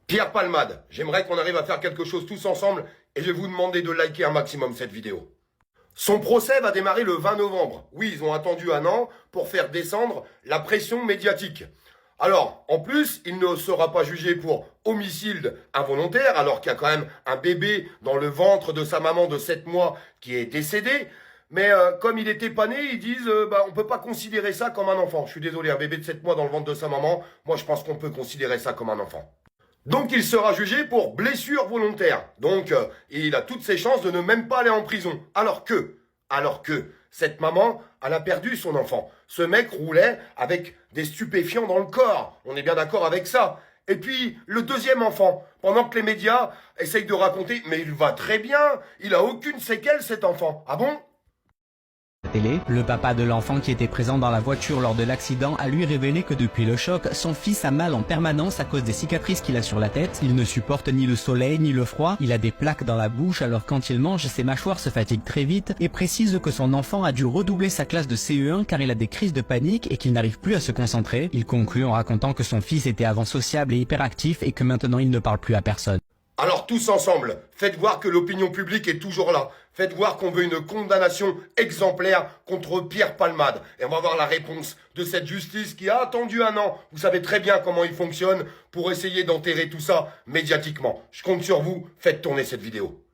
Pierre Palmade, j'aimerais qu'on arrive à faire quelque chose tous ensemble et je vais vous demander de liker un maximum cette vidéo. Son procès va démarrer le 20 novembre. Oui, ils ont attendu un an pour faire descendre la pression médiatique. Alors, en plus, il ne sera pas jugé pour homicide involontaire, alors qu'il y a quand même un bébé dans le ventre de sa maman de 7 mois qui est décédé. Mais comme il était pas né, ils disent on peut pas considérer ça comme un enfant. Je suis désolé, un bébé de 7 mois dans le ventre de sa maman, moi je pense qu'on peut considérer ça comme un enfant. Donc il sera jugé pour blessure volontaire. Donc il a toutes ses chances de ne même pas aller en prison. Alors que, cette maman, elle a perdu son enfant. Ce mec roulait avec des stupéfiants dans le corps. On est bien d'accord avec ça. Et puis, le deuxième enfant, pendant que les médias essayent de raconter, mais il va très bien, il a aucune séquelle cet enfant. Ah bon ? Télé, le papa de l'enfant qui était présent dans la voiture lors de l'accident a lui révélé que depuis le choc, son fils a mal en permanence à cause des cicatrices qu'il a sur la tête. Il ne supporte ni le soleil ni le froid, il a des plaques dans la bouche alors quand il mange, ses mâchoires se fatiguent très vite et précise que son enfant a dû redoubler sa classe de CE1 car il a des crises de panique et qu'il n'arrive plus à se concentrer. Il conclut en racontant que son fils était avant sociable et hyperactif et que maintenant il ne parle plus à personne. Alors tous ensemble, faites voir que l'opinion publique est toujours là. Faites voir qu'on veut une condamnation exemplaire contre Pierre Palmade. Et on va voir la réponse de cette justice qui a attendu un an. Vous savez très bien comment il fonctionne pour essayer d'enterrer tout ça médiatiquement. Je compte sur vous, faites tourner cette vidéo.